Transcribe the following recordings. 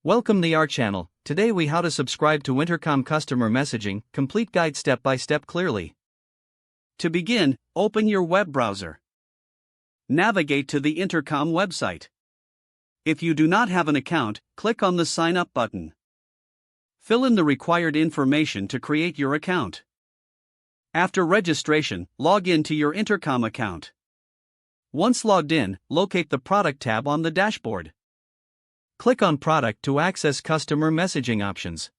Welcome to our channel. Today we how to subscribe to Intercom customer messaging, complete guide step by step clearly. To begin, open your web browser. Navigate to the Intercom website. If you do not have an account, click on the Sign Up button. Fill in the required information to create your account. After registration, log in to your Intercom account. Once logged in, locate the Product tab on the dashboard. Click on Product to access customer messaging options.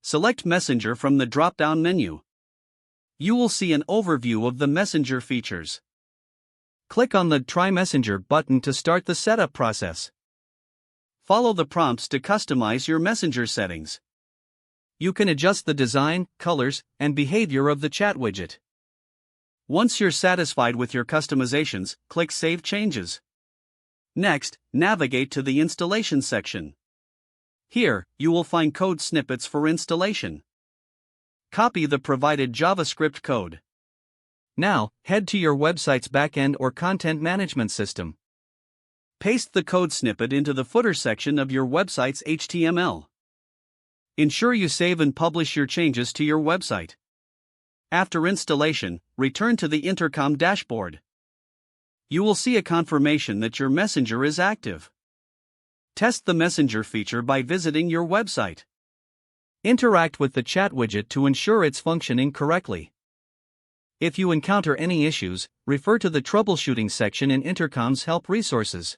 Select Messenger from the drop-down menu. You will see an overview of the Messenger features. Click on the Try Messenger button to start the setup process. Follow the prompts to customize your Messenger settings. You can adjust the design, colors, and behavior of the chat widget. Once you're satisfied with your customizations, click Save Changes. Next, navigate to the Installation section. Here, you will find code snippets for installation. Copy the provided JavaScript code. Now, head to your website's backend or content management system. Paste the code snippet into the footer section of your website's HTML. Ensure you save and publish your changes to your website. After installation, return to the Intercom dashboard. You will see a confirmation that your Messenger is active. Test the Messenger feature by visiting your website. Interact with the chat widget to ensure it's functioning correctly. If you encounter any issues, refer to the troubleshooting section in Intercom's help resources.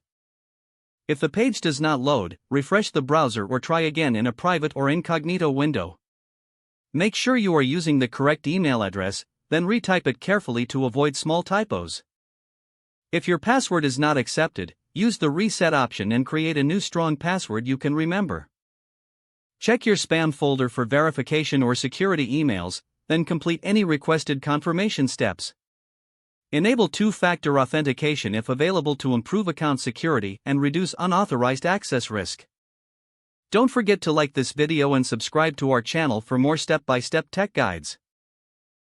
If the page does not load, refresh the browser or try again in a private or incognito window. Make sure you are using the correct email address, then retype it carefully to avoid small typos. If your password is not accepted, use the reset option and create a new strong password you can remember. Check your spam folder for verification or security emails, then complete any requested confirmation steps. Enable two-factor authentication if available to improve account security and reduce unauthorized access risk. Don't forget to like this video and subscribe to our channel for more step-by-step tech guides.